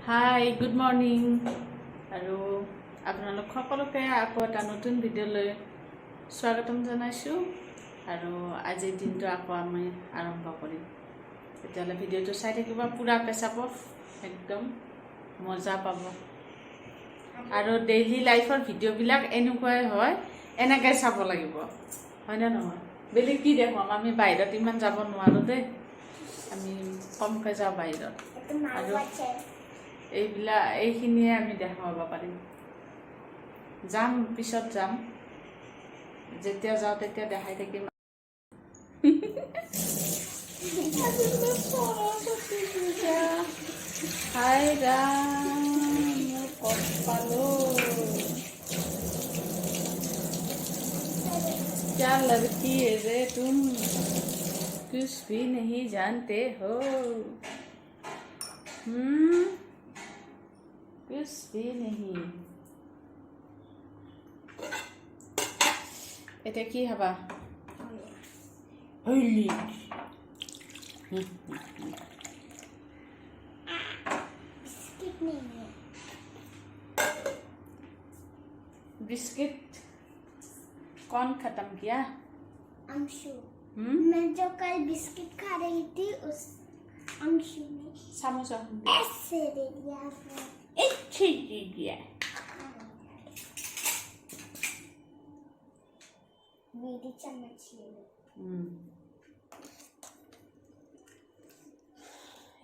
Hi good morning আৰু আপোনালোক সকলোকে আকৌ এটা নতুন ভিডিঅ'লৈ স্বাগতম জনাইছোঁ আৰু আজিৰ দিনটো আকৌ আমি আৰম্ভ কৰিম। তেতিয়াহ'লে ভিডিঅ'টো চাই থাকিব, পুৰাকৈ চাব, একদম মজা পাব। আৰু ডেইলি লাইফৰ ভিডিঅ'বিলাক এনেকুৱাই হয়, এনেকৈ চাব লাগিব, হয়নে নহয়? বেলেগ কি দেখুৱাম, আমি বাহিৰত ইমান যাব নোৱাৰোঁ দেই, আমি কমকৈ যাওঁ বাহিৰত। আৰু এইখিনিয়ে আমি দেখাব পাৰিম। যাম, পিছত যাম, যেতিয়া যাওঁ তেতিয়া দেখাই থাকিম। হাই ৰাম, মোৰ কপালো, क्या लड़की है रे तुम, कुछ भी नहीं जानते हो, कुछ भी नहीं। এটা কি হবা? হইলি बिस्किट कौन खत्म किया? अंशु। मैं जो कल बिस्किट खा रही थी उस अंशु ने समोसा ऐसे दे दिया, अच्छी दे दिया। मेरी चम्मच ले लो।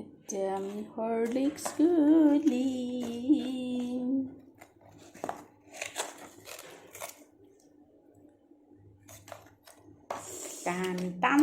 এতিয়া আমি হৰলিক্স গুলি টান টান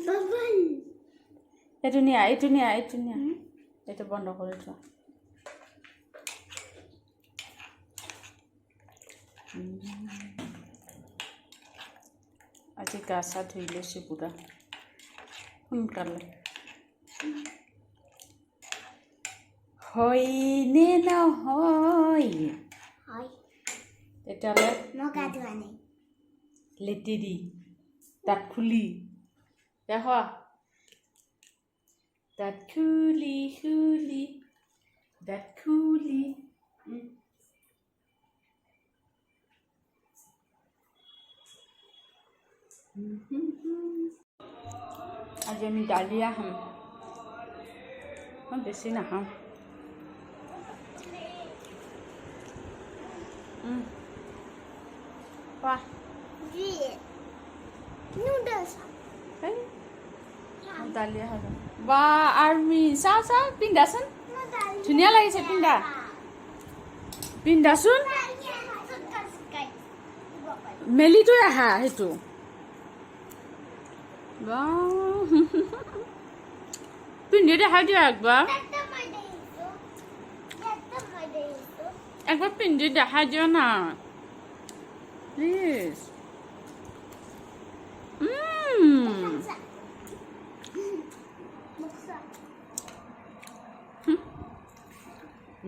बबल এইটো নিয়া, এইটো নিয়া, এইটো নিয়া, এইটো বন্ধ কৰি থোৱা। আজি গা চা ধুই লৈছোঁ পুৰা সোনকালে। হয়নে নহয়? हाय তেতিয়াহ'লে मौका दुआ नहीं লেটেৰি দাঁত খুলি দেখ, দাঁত খুলি খুলি দাঁত খুলি। আজি আমি ডালিয়া খাম, মই বেছি নাখাওঁ। কোৱা जी नूडल्स ডালিয়া খাব। বা আৰ্মি চাওঁ চাওঁ, পিন্ধাচোন, ধুনীয়া লাগিছে, পিন্ধা পিন্ধাচোন, মেলি থৈ আহা সেইটো। পিন্ধি দেখাই দিয়া একবাৰ, একবাৰ পিন্ধি দেখাই দিয়া না প্লিজ।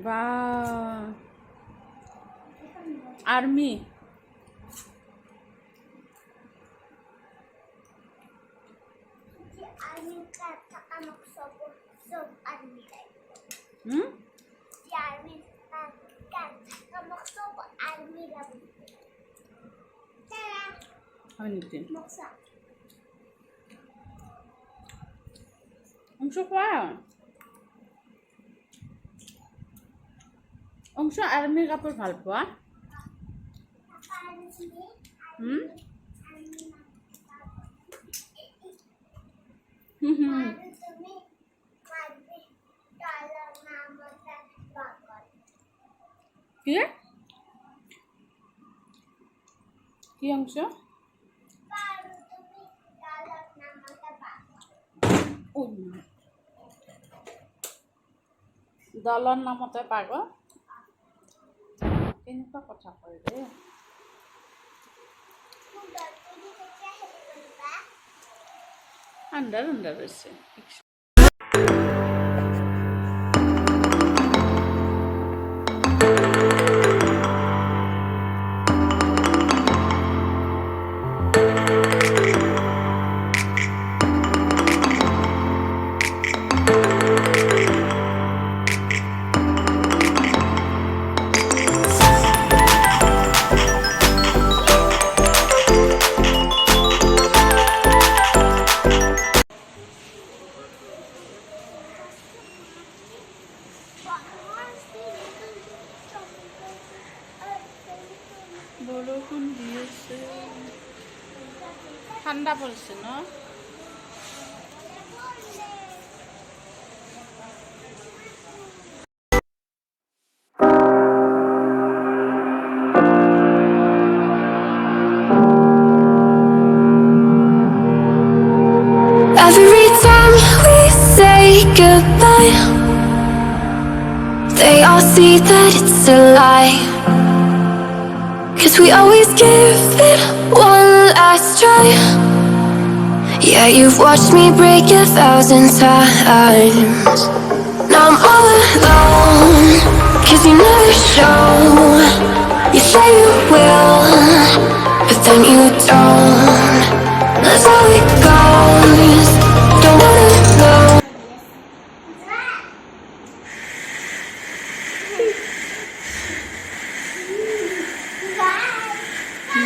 বা আৰ্মি হয় নেকি? অংশ কোৱা, অংশ আৰ্মিৰ কাপোৰ ভাল পোৱা? কি কি অংশ? দলৰ নামতে পাগল, কেনেকুৱা কথা কয় ৰে। আন্ধাৰ আন্ধাৰ হৈছে। পৰিছে ন Every time we say goodbye, they all see that it's a lie. 'Cause we always give it one last try. Yeah, you've watched me break 1,000 times. Now I'm all alone, 'cause you never show. You say you will, but then you don't. That's how it goes. Don't wanna know.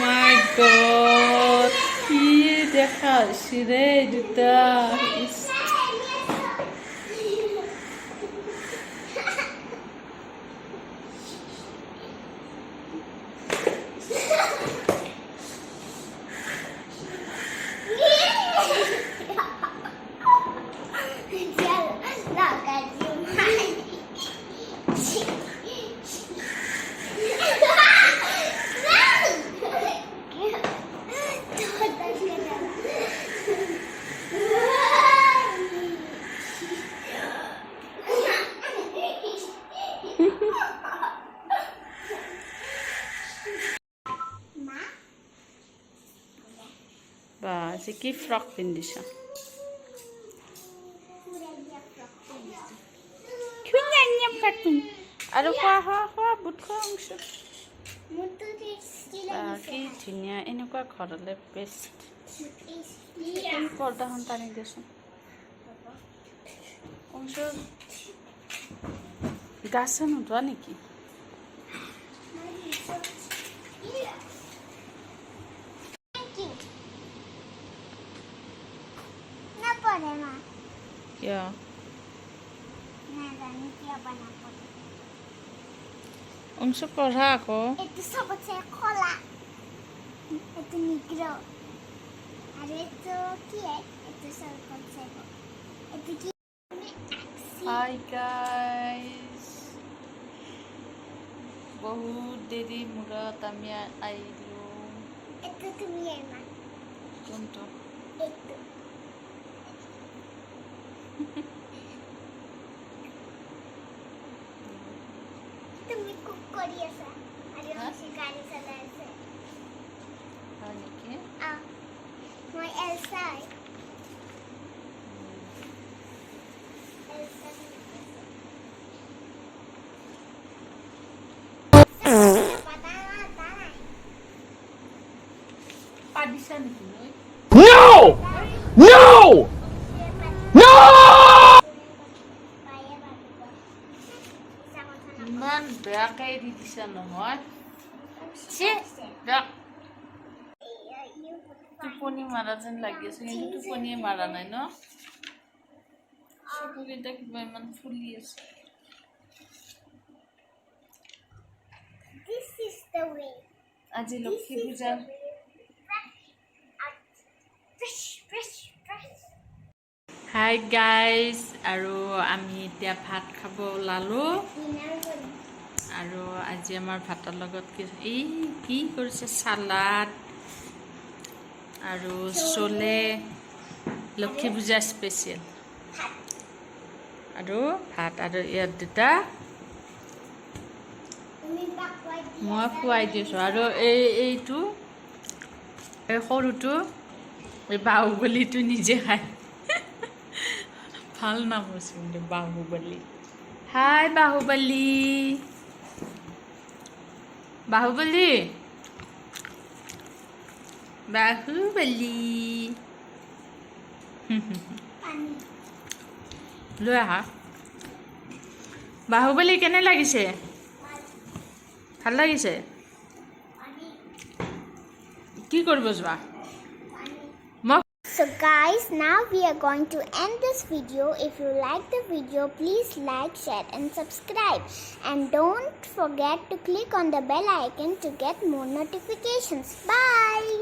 My god কি দেখা হৈছে ৰে দুটা ইছ। বা আজি কি frock পিন্ধিছ আৰু খোৱা খোৱা খোৱা বুট খোৱা অংশ কি ধুনীয়া এনেকুৱা ঘৰলৈ বেষ্ট পৰ্দাখন টানি দেচোন অংশ গা চা নোধোৱা নেকি কিয় অংশ পঢ়া আকৌ Itu sobat saya kola. Itu negro. Ada itu kia. Itu sobat saya. Itu kia. Hi guys বহুত দেৰি মূৰত আমি আহিলোঁ Itu tuh ya emang. কোনটো Itu. Itu mikuk Korea sa. Ada Hah? masih kali salah sa. হয় নেকি Ah, mau Elsa. Elsa. Patah. পাদিছা নেকি মই No! No! No! ইমান বেয়াকে দি দিছা নহয় ছি বেয়া টোপনি মাৰা যেন লাগি আছে কিন্তু টোপনিয়ে মাৰা নাই ন চকুকেইটা কিবা ইমান ফুলি আছে This is the way. আজি লক্ষী পূজাৰ Brush. হাই গাইজ আৰু আমি এতিয়া ভাত খাব ওলালোঁ আৰু আজি আমাৰ ভাতৰ লগত কি কৰিছে চালাড আৰু চলে লক্ষী পূজা স্পেচিয়েল আৰু ভাত আৰু ইয়াত দুটা মই খুৱাই দিছোঁ আৰু এইটো এই সৰুটো এই বাহুবলীটো নিজে খায় ভাল নাম হৈছে কিন্তু বাহুবলী হাই বাহুবলী লৈ আহা বাহুবলী কেনে লাগিছে ভাল লাগিছে কি কৰিব যোৱা So guys, now we are going to end this video. If you like the video, please like, share and subscribe. And don't forget to click on the bell icon to get more notifications. Bye!